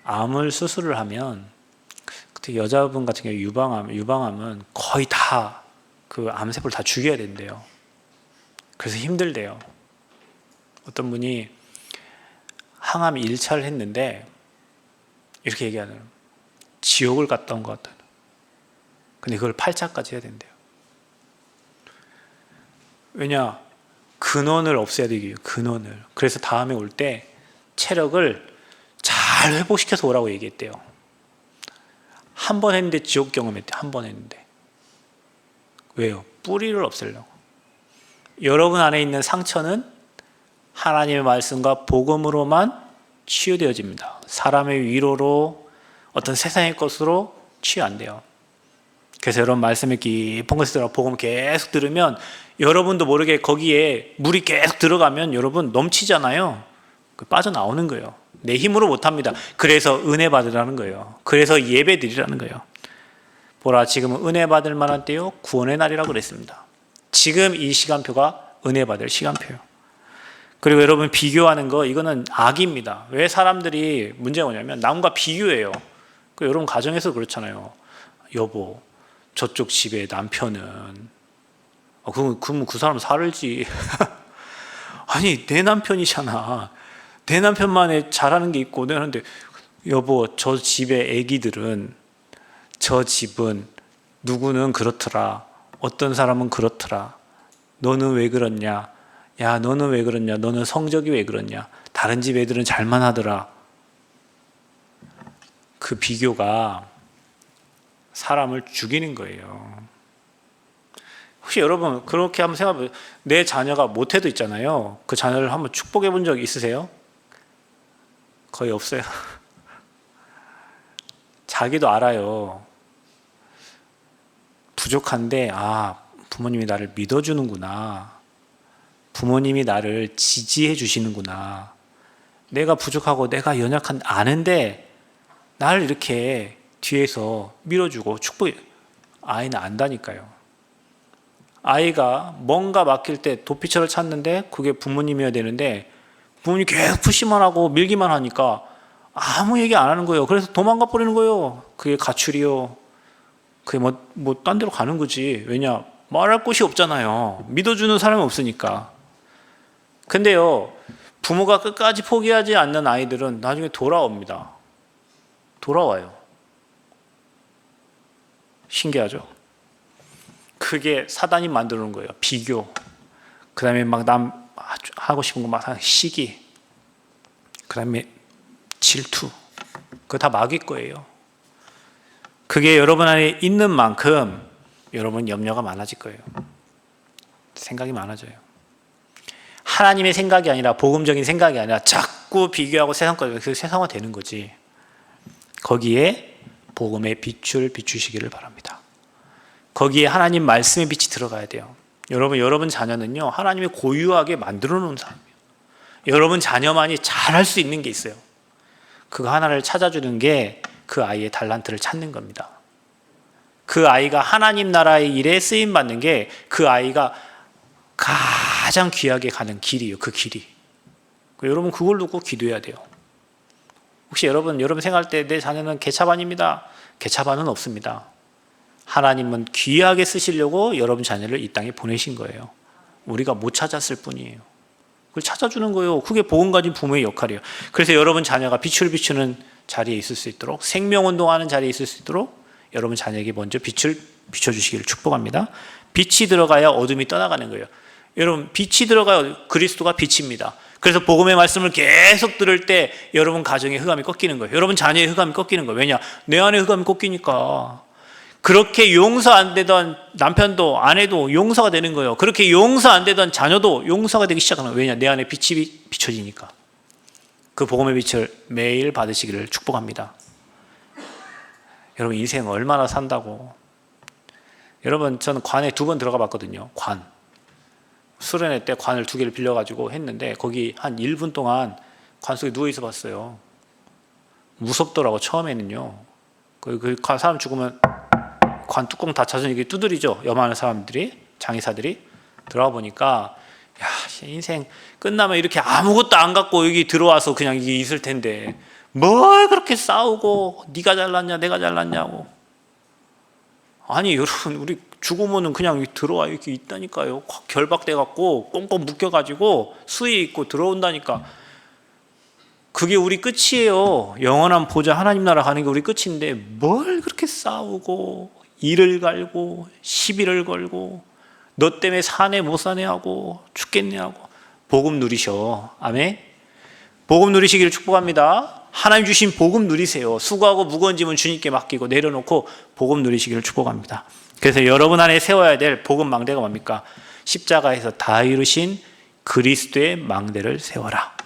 암을 수술을 하면, 특히 여자분 같은 경우 유방암은 거의 다 그 암세포를 다 죽여야 된대요. 그래서 힘들대요. 어떤 분이 항암 1차를 했는데 이렇게 얘기하는, 지옥을 갔다 온 것 같다. 근데 그걸 8차까지 해야 된대요. 왜냐? 근원을 없애야 되기 위해 근원을. 그래서 다음에 올 때 체력을 잘 회복시켜서 오라고 얘기했대요. 한 번 했는데 지옥 경험했대. 한 번 했는데. 왜요? 뿌리를 없애려고. 여러분 안에 있는 상처는 하나님의 말씀과 복음으로만 치유되어집니다. 사람의 위로로 어떤 세상의 것으로 치유 안 돼요. 그래서 여러분 말씀에 깊은 것을 들어 복음 계속 들으면 여러분도 모르게 거기에 물이 계속 들어가면 여러분 넘치잖아요. 빠져나오는 거예요. 내 힘으로 못합니다. 그래서 은혜 받으라는 거예요. 그래서 예배 드리라는 거예요. 보라, 지금은 은혜 받을 만한 때요, 구원의 날이라고 그랬습니다. 지금 이 시간표가 은혜 받을 시간표예요. 그리고 여러분 비교하는 거, 이거는 악입니다. 왜 사람들이 문제가 뭐냐면 남과 비교해요. 여러분 가정에서 그렇잖아요. 여보, 저쪽 집에 남편은 그럼 그 사람 살지. 아니, 내 남편이잖아. 내 남편만의 잘하는 게 있고 내가 하는데, 여보, 저 집에 애기들은, 저 집은 누구는 그렇더라, 어떤 사람은 그렇더라, 너는 왜 그렇냐, 야 너는 왜 그렇냐, 너는 성적이 왜 그렇냐, 다른 집 애들은 잘만 하더라. 그 비교가 사람을 죽이는 거예요. 혹시 여러분 그렇게 한번 생각해보세요. 내 자녀가 모태도 있잖아요. 그 자녀를 한번 축복해 본 적 있으세요? 거의 없어요. 자기도 알아요. 부족한데, 부모님이 나를 믿어주는구나. 부모님이 나를 지지해 주시는구나. 내가 부족하고 내가 연약한 아는데 나를 이렇게 뒤에서 밀어주고 축복해. 아이는 안다니까요. 아이가 뭔가 막힐 때 도피처를 찾는데 그게 부모님이어야 되는데 부모님이 계속 푸시만 하고 밀기만 하니까 아무 얘기 안 하는 거예요. 그래서 도망가 버리는 거예요. 그게 가출이요. 그게 딴 데로 가는 거지. 왜냐? 말할 곳이 없잖아요. 믿어주는 사람이 없으니까. 근데요, 부모가 끝까지 포기하지 않는 아이들은 나중에 돌아옵니다. 돌아와요. 신기하죠? 그게 사단이 만들어 놓은 거예요. 비교. 그 다음에 막 남 하고 싶은 거 막 시기. 그 다음에 질투. 그거 다 마귀 거예요. 그게 여러분 안에 있는 만큼 여러분 염려가 많아질 거예요. 생각이 많아져요. 하나님의 생각이 아니라, 복음적인 생각이 아니라 자꾸 비교하고 세상과 세상화 되는 거지. 거기에 복음의 빛을 비추시기를 바랍니다. 거기에 하나님 말씀의 빛이 들어가야 돼요. 여러분 자녀는요, 하나님이 고유하게 만들어 놓은 사람이에요. 여러분 자녀만이 잘할 수 있는 게 있어요. 그거 하나를 찾아주는 게 그 아이의 달란트를 찾는 겁니다. 그 아이가 하나님 나라의 일에 쓰임 받는 게 그 아이가 가장 귀하게 가는 길이에요. 그 길이. 여러분 그걸 놓고 기도해야 돼요. 혹시 여러분 생각할 때 내 자녀는 개차반입니다. 개차반은 없습니다. 하나님은 귀하게 쓰시려고 여러분 자녀를 이 땅에 보내신 거예요. 우리가 못 찾았을 뿐이에요. 그걸 찾아주는 거예요. 그게 복음 가진 부모의 역할이에요. 그래서 여러분 자녀가 빛을 비추는 자리에 있을 수 있도록, 생명운동하는 자리에 있을 수 있도록 여러분 자녀에게 먼저 빛을 비춰주시기를 축복합니다. 빛이 들어가야 어둠이 떠나가는 거예요. 여러분 빛이 들어가야 그리스도가 빛입니다. 그래서 복음의 말씀을 계속 들을 때 여러분 가정의 흑암이 꺾이는 거예요. 여러분 자녀의 흑암이 꺾이는 거예요. 왜냐? 내 안에 흑암이 꺾이니까. 그렇게 용서 안 되던 남편도 아내도 용서가 되는 거예요. 그렇게 용서 안 되던 자녀도 용서가 되기 시작하는 거예요. 왜냐? 내 안에 빛이 비춰지니까. 그 복음의 빛을 매일 받으시기를 축복합니다. 여러분 인생 얼마나 산다고. 여러분 저는 관에 2번 들어가 봤거든요. 관. 수련회 때 관을 2개를 빌려가지고 했는데 거기 한 1분 동안 관 속에 누워있어 봤어요. 무섭더라고 처음에는요. 그 사람 죽으면 관 뚜껑 닫혀서 이게 두드리죠. 염하는 사람들이, 장의사들이. 들어가 보니까 야, 인생 끝나면 이렇게 아무것도 안 갖고 여기 들어와서 그냥 이게 있을 텐데 뭘 그렇게 싸우고 네가 잘났냐 내가 잘났냐고. 아니 여러분 우리 죽으면은 그냥 들어와 이렇게 있다니까요. 확 결박돼 갖고 꽁꽁 묶여 가지고 수위 있고 들어온다니까. 그게 우리 끝이에요. 영원한 보좌 하나님 나라 가는 게 우리 끝인데 뭘 그렇게 싸우고 이를 갈고 시비를 걸고 너 때문에 사네 못 사네 하고 죽겠네 하고. 복음 누리셔. 아멘. 복음 누리시기를 축복합니다. 하나님 주신 복음 누리세요. 수고하고 무거운 짐은 주님께 맡기고 내려놓고 복음 누리시기를 축복합니다. 그래서 여러분 안에 세워야 될 복음 망대가 뭡니까? 십자가에서 다 이루신 그리스도의 망대를 세워라.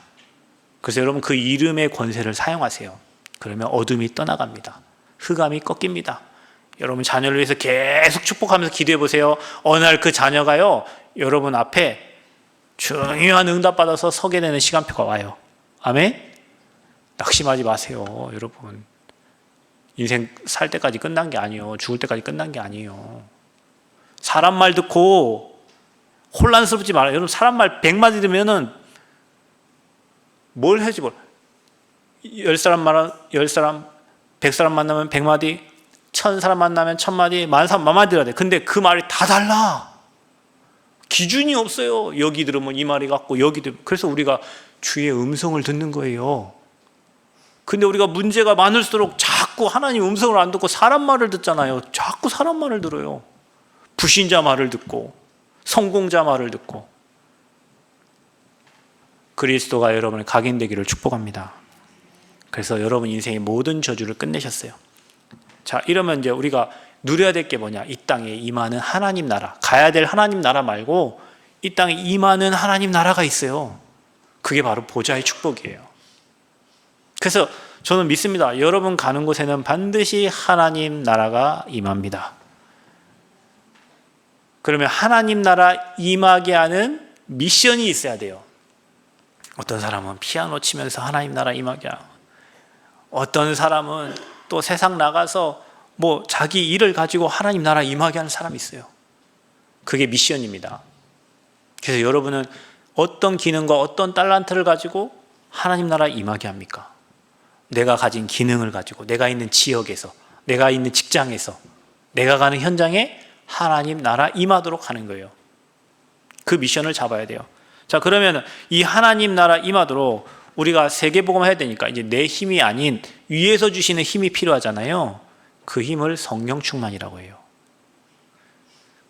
그래서 여러분 그 이름의 권세를 사용하세요. 그러면 어둠이 떠나갑니다. 흑암이 꺾입니다. 여러분 자녀를 위해서 계속 축복하면서 기도해 보세요. 어느 날 그 자녀가요, 여러분 앞에 중요한 응답받아서 서게 되는 시간표가 와요. 아멘? 낙심하지 마세요, 여러분. 인생 살 때까지 끝난 게 아니에요. 죽을 때까지 끝난 게 아니에요. 사람 말 듣고 혼란스럽지 말아요. 여러분 사람 말 100마디 들으면은 뭘 해야지 뭘. 10사람, 100사람 만나면 100마디, 1000사람 만나면 1000마디, 10,000사람 만마디 들어야 돼. 근데 그 말이 다 달라. 기준이 없어요. 여기 들으면 이 말이 같고 여기 들으면. 그래서 우리가 주의 음성을 듣는 거예요. 근데 우리가 문제가 많을수록 자꾸 하나님 음성을 안 듣고 사람 말을 듣잖아요. 자꾸 사람 말을 들어요. 불신자 말을 듣고 성공자 말을 듣고. 그리스도가 여러분의 각인되기를 축복합니다. 그래서 여러분 인생의 모든 저주를 끝내셨어요. 자, 이러면 이제 우리가 누려야 될 게 뭐냐? 이 땅에 임하는 하나님 나라, 가야 될 하나님 나라 말고 이 땅에 임하는 하나님 나라가 있어요. 그게 바로 보좌의 축복이에요. 그래서 저는 믿습니다. 여러분 가는 곳에는 반드시 하나님 나라가 임합니다. 그러면 하나님 나라 임하게 하는 미션이 있어야 돼요. 어떤 사람은 피아노 치면서 하나님 나라 임하게 하고, 어떤 사람은 또 세상 나가서 뭐 자기 일을 가지고 하나님 나라 임하게 하는 사람이 있어요. 그게 미션입니다. 그래서 여러분은 어떤 기능과 어떤 달란트를 가지고 하나님 나라 임하게 합니까? 내가 가진 기능을 가지고, 내가 있는 지역에서, 내가 있는 직장에서, 내가 가는 현장에 하나님 나라 임하도록 하는 거예요. 그 미션을 잡아야 돼요. 자, 그러면 이 하나님 나라 임하도록 우리가 세계복음을 해야 되니까 이제 내 힘이 아닌 위에서 주시는 힘이 필요하잖아요. 그 힘을 성령 충만이라고 해요.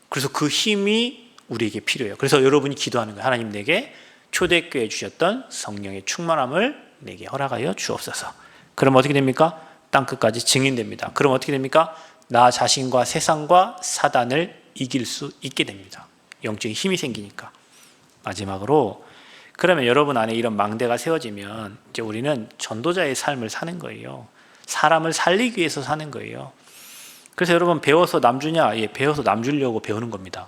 그래서 그 힘이 우리에게 필요해요. 그래서 여러분이 기도하는 거예요. 하나님, 내게 초대교회에 주셨던 성령의 충만함을 내게 허락하여 주옵소서. 그럼 어떻게 됩니까? 땅끝까지 증인됩니다. 그럼 어떻게 됩니까? 나 자신과 세상과 사단을 이길 수 있게 됩니다. 영적인 힘이 생기니까. 마지막으로, 그러면 여러분 안에 이런 망대가 세워지면 이제 우리는 전도자의 삶을 사는 거예요. 사람을 살리기 위해서 사는 거예요. 그래서 여러분 배워서 남 주냐? 예, 배워서 남 주려고 배우는 겁니다.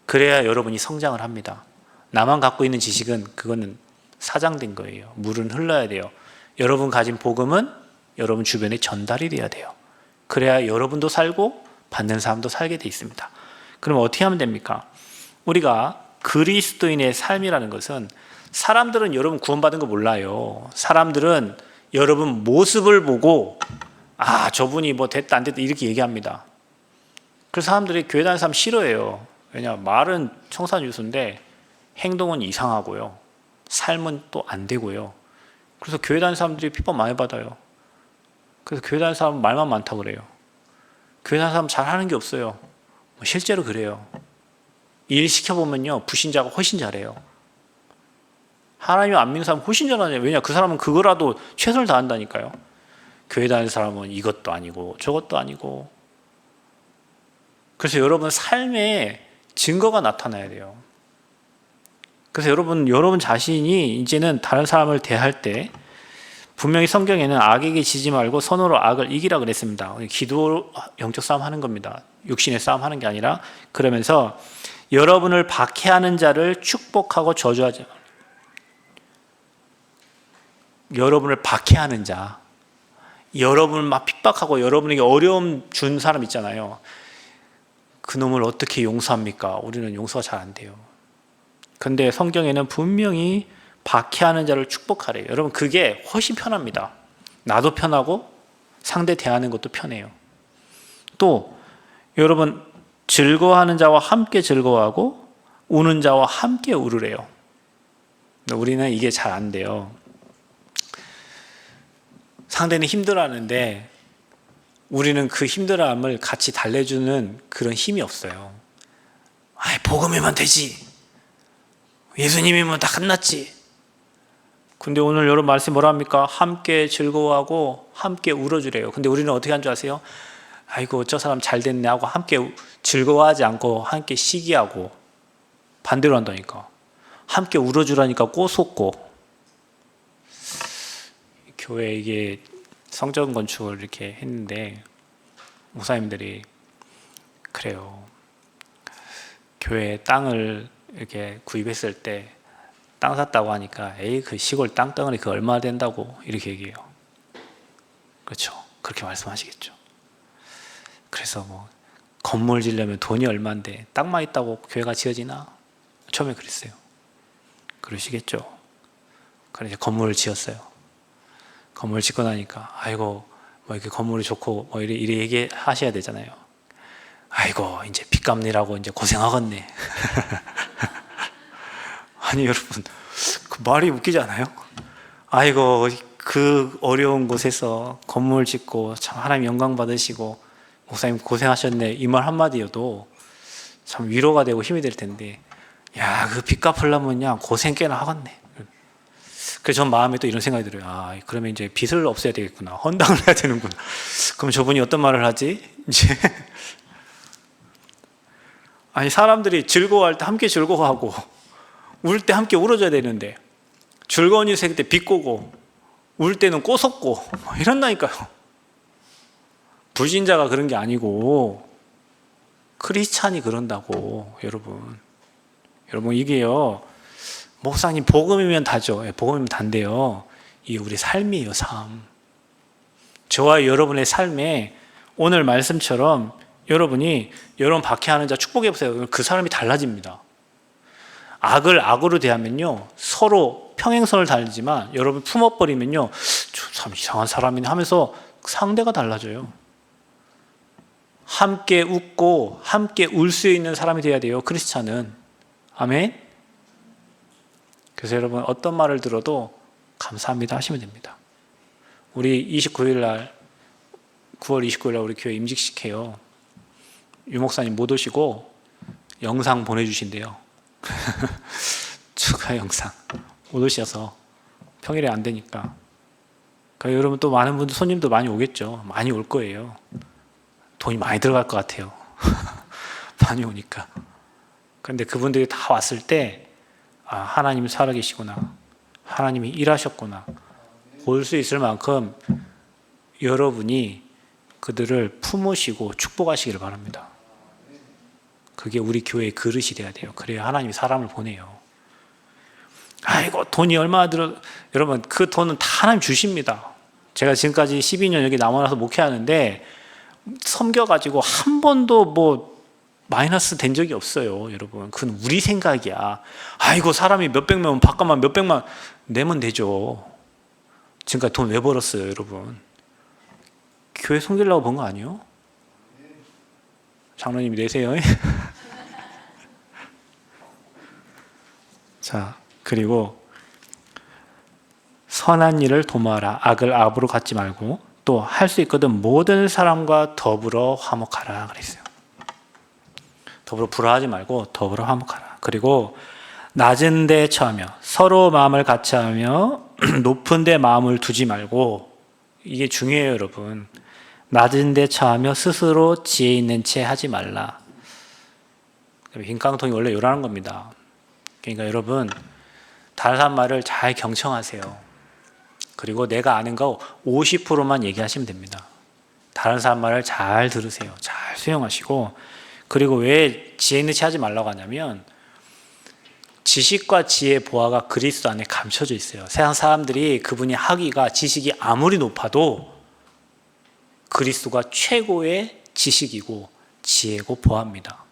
그래야 여러분이 성장을 합니다. 나만 갖고 있는 지식은 그거는 사장된 거예요. 물은 흘러야 돼요. 여러분 가진 복음은 여러분 주변에 전달이 돼야 돼요. 그래야 여러분도 살고 받는 사람도 살게 돼 있습니다. 그럼 어떻게 하면 됩니까? 우리가 그리스도인의 삶이라는 것은, 사람들은 여러분 구원받은 거 몰라요. 사람들은 여러분 모습을 보고 아, 저분이 뭐 됐다 안 됐다 이렇게 얘기합니다. 그래서 사람들이 교회 다니는 사람 싫어해요. 왜냐하면 말은 청산유수인데 행동은 이상하고요, 삶은 또 안 되고요. 그래서 교회 다니는 사람들이 핍박 많이 받아요. 그래서 교회 다니는 사람은 말만 많다고 그래요. 교회 다니는 사람 잘하는 게 없어요. 실제로 그래요. 일 시켜보면요, 불신자가 훨씬 잘해요. 하나님 안 믿는 사람은 훨씬 잘하네요. 왜냐? 그 사람은 그거라도 최선을 다한다니까요. 교회 다니는 사람은 이것도 아니고 저것도 아니고. 그래서 여러분 삶에 증거가 나타나야 돼요. 그래서 여러분 자신이 이제는 다른 사람을 대할 때, 분명히 성경에는 악에게 지지 말고 선으로 악을 이기라 그랬습니다. 기도, 영적 싸움 하는 겁니다. 육신의 싸움 하는 게 아니라. 그러면서 여러분을 박해하는 자를 축복하고 저주하지 말라. 여러분을 박해하는 자, 여러분을 막 핍박하고 여러분에게 어려움 준 사람 있잖아요. 그놈을 어떻게 용서합니까? 우리는 용서가 잘 안 돼요. 근데 성경에는 분명히 박해하는 자를 축복하래요. 여러분, 그게 훨씬 편합니다. 나도 편하고 상대 대하는 것도 편해요. 또 여러분, 즐거워하는 자와 함께 즐거워하고 우는 자와 함께 울으래요. 우리는 이게 잘 안 돼요. 상대는 힘들어하는데 우리는 그 힘들어함을 같이 달래주는 그런 힘이 없어요. 아이, 복음이면 되지. 예수님이면 다 끝났지. 근데 오늘 여러분 말씀 뭐라 합니까? 함께 즐거워하고 함께 울어주래요. 근데 우리는 어떻게 한 줄 아세요? 아이고, 저 사람 잘 됐네 하고 함께 즐거워하지 않고 함께 시기하고 반대로 한다니까. 함께 울어주라니까 꼬솟고. 교회 이게 성전 건축을 이렇게 했는데 목사님들이 그래요. 교회 땅을 이렇게 구입했을 때 땅 샀다고 하니까 에이, 그 시골 땅덩어리 그 얼마 된다고 이렇게 얘기해요. 그렇죠? 그렇게 말씀하시겠죠. 그래서 뭐 건물 지려면 돈이 얼마인데 땅만 있다고 교회가 지어지나? 처음에 그랬어요. 그러시겠죠. 그래서 건물을 지었어요. 건물 짓고 나니까 아이고, 뭐 이렇게 건물이 좋고 뭐 이래 얘기하셔야 되잖아요. 아이고, 이제 빚 갚느라고 이제 고생하겠네. 아니 여러분, 그 말이 웃기지 않아요? 아이고, 그 어려운 곳에서 건물 짓고 참 하나님 영광 받으시고 목사님 고생하셨네, 이 말 한마디여도 참 위로가 되고 힘이 될 텐데, 야, 그 빚 갚으려면 그냥 고생 꽤나 하겠네. 그래서 전 마음에 또 이런 생각이 들어요. 아, 그러면 이제 빚을 없애야 되겠구나. 헌당을 해야 되는구나. 그럼 저분이 어떤 말을 하지? 이제 아니, 사람들이 즐거워할 때 함께 즐거워하고 울 때 함께 울어줘야 되는데 즐거운 일 생길 때 비꼬고 울 때는 꼬숩고 뭐 이런다니까요. 불신자가 그런 게 아니고 크리스찬이 그런다고. 여러분 이게요, 목사님 복음이면 다죠. 복음이면 단데요, 이게 우리 삶이에요. 삶. 저와 여러분의 삶에 오늘 말씀처럼 여러분이 여러분 박해하는 자 축복해 보세요. 그 사람이 달라집니다. 악을 악으로 대하면요 서로 평행선을 달리지만 여러분 품어버리면요 참 이상한 사람이네 하면서 상대가 달라져요. 함께 웃고 함께 울 수 있는 사람이 돼야 돼요, 크리스찬은. 아멘. 그래서 여러분 어떤 말을 들어도 감사합니다 하시면 됩니다. 우리 29일 날 9월 29일 날 우리 교회 임직식해요. 유 목사님 못 오시고 영상 보내주신대요. 축하 영상 못 오셔서 평일에 안 되니까. 그러니까 여러분 또 많은 분들 손님도 많이 오겠죠. 많이 올 거예요. 돈이 많이 들어갈 것 같아요. 많이 오니까. 그런데 그분들이 다 왔을 때 아, 하나님이 살아계시구나, 하나님이 일하셨구나 볼 수 있을 만큼 여러분이 그들을 품으시고 축복하시기를 바랍니다. 그게 우리 교회의 그릇이 돼야 돼요. 그래야 하나님이 사람을 보내요. 아이고, 돈이 얼마나 들어. 여러분, 그 돈은 다 하나님 주십니다. 제가 지금까지 12년 여기 남아나서 목회하는데 섬겨가지고 한 번도 뭐 마이너스 된 적이 없어요. 여러분, 그건 우리 생각이야. 아이고, 사람이 몇백 명, 밥값만 몇백만 내면 되죠. 지금까지 돈 왜 벌었어요, 여러분? 교회 섬기려고 번 거 아니에요? 장로님이 내세요. 자, 그리고 선한 일을 도모하라. 악을 악으로 갚지 말고 또 할 수 있거든 모든 사람과 더불어 화목하라 그랬어요. 더불어 불화하지 말고 더불어 화목하라. 그리고 낮은 데 처하며 서로 마음을 같이 하며 높은 데 마음을 두지 말고, 이게 중요해요, 여러분. 낮은 데 처하며 스스로 지혜 있는 채 하지 말라. 빈 깡통이 원래 요라는 겁니다. 그러니까 여러분, 다른 사람 말을 잘 경청하세요. 그리고 내가 아는 거 50%만 얘기하시면 됩니다. 다른 사람 말을 잘 들으세요. 잘 수용하시고. 그리고 왜 지혜 있는 채 하지 말라고 하냐면, 지식과 지혜의 보화가 그리스도 안에 감춰져 있어요. 세상 사람들이 그분이 학위가 지식이 아무리 높아도 그리스도가 최고의 지식이고 지혜고 보화입니다.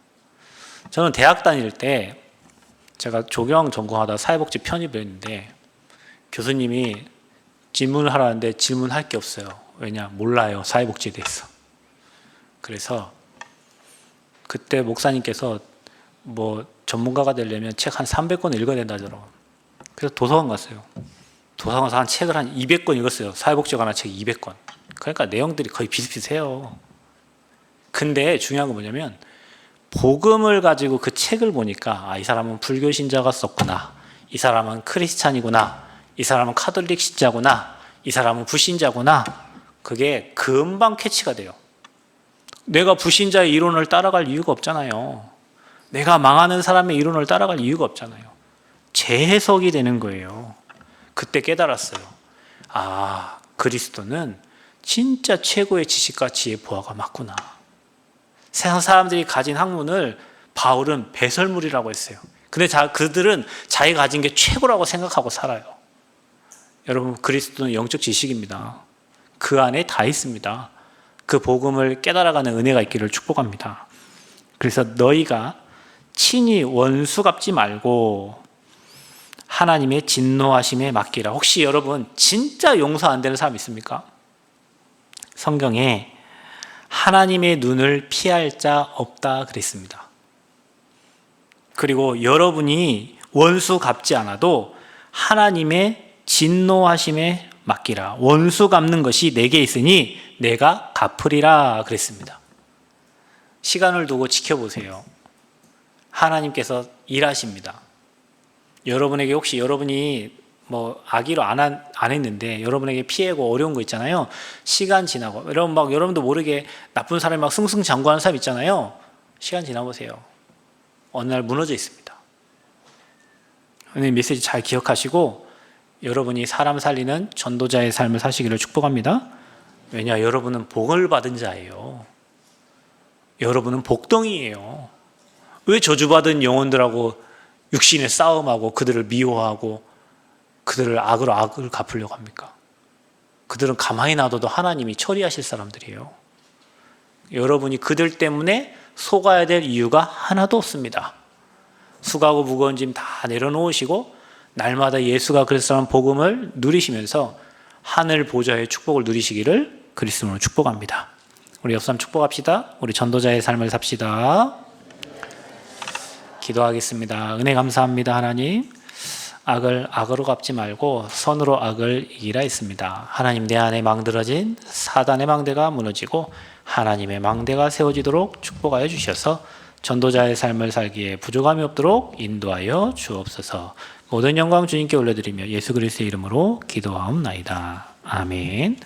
저는 대학 다닐 때 제가 조경 전공하다 사회복지 편입을 했는데 교수님이 질문을 하라는데 질문할 게 없어요. 왜냐? 몰라요, 사회복지에 대해서. 그래서 그때 목사님께서 뭐 전문가가 되려면 책 한 300권 읽어야 된다더라고요. 그래서 도서관 갔어요. 도서관에서 한 책을 한 200권 읽었어요. 사회복지관화 책 200권. 그러니까 내용들이 거의 비슷비슷해요. 근데 중요한 건 뭐냐면 복음을 가지고 그 책을 보니까 이 사람은 불교 신자가 썼구나, 이 사람은 크리스찬이구나, 이 사람은 카톨릭 신자구나, 이 사람은 불신자구나. 그게 금방 캐치가 돼요. 내가 불신자의 이론을 따라갈 이유가 없잖아요. 내가 망하는 사람의 이론을 따라갈 이유가 없잖아요. 재해석이 되는 거예요. 그때 깨달았어요. 그리스도는 진짜 최고의 지식과 지혜 보화가 맞구나. 세상 사람들이 가진 학문을 바울은 배설물이라고 했어요. 근데 그들은 자기가 가진 게 최고라고 생각하고 살아요. 여러분, 그리스도는 영적 지식입니다. 그 안에 다 있습니다. 그 복음을 깨달아가는 은혜가 있기를 축복합니다. 그래서 너희가 친히 원수 갚지 말고 하나님의 진노하심에 맡기라. 혹시 여러분 진짜 용서 안 되는 사람 있습니까? 성경에 하나님의 눈을 피할 자 없다 그랬습니다. 그리고 여러분이 원수 갚지 않아도 하나님의 진노하심에 맡기라. 원수 갚는 것이 내게 있으니 내가 갚으리라 그랬습니다. 시간을 두고 지켜보세요. 하나님께서 일하십니다. 여러분에게 혹시 여러분이 악의로 안 했는데 여러분에게 피해고 어려운 거 있잖아요. 시간 지나고 여러분도 모르게 나쁜 사람이 막 승승장구하는 사람 있잖아요. 시간 지나보세요. 어느 날 무너져 있습니다. 오늘 메시지 잘 기억하시고 여러분이 사람 살리는 전도자의 삶을 사시기를 축복합니다. 왜냐, 여러분은 복을 받은 자예요. 여러분은 복덩이에요. 왜 저주받은 영혼들하고 육신의 싸움하고 그들을 미워하고 그들을 악으로 악을 갚으려고 합니까? 그들은 가만히 놔둬도 하나님이 처리하실 사람들이에요. 여러분이 그들 때문에 속아야 될 이유가 하나도 없습니다. 수고하고 무거운 짐 다 내려놓으시고 날마다 예수가 그리스도라는 복음을 누리시면서 하늘 보좌의 축복을 누리시기를 그리스도로 축복합니다. 우리 옆 사람 축복합시다. 우리 전도자의 삶을 삽시다. 기도하겠습니다. 은혜 감사합니다. 하나님, 악을 악으로 갚지 말고 선으로 악을 이기라 했습니다. 하나님, 내 안에 망들어진 사단의 망대가 무너지고 하나님의 망대가 세워지도록 축복하여 주셔서 전도자의 삶을 살기에 부족함이 없도록 인도하여 주옵소서. 모든 영광 주님께 올려드리며 예수 그리스도의 이름으로 기도하옵나이다. 아멘.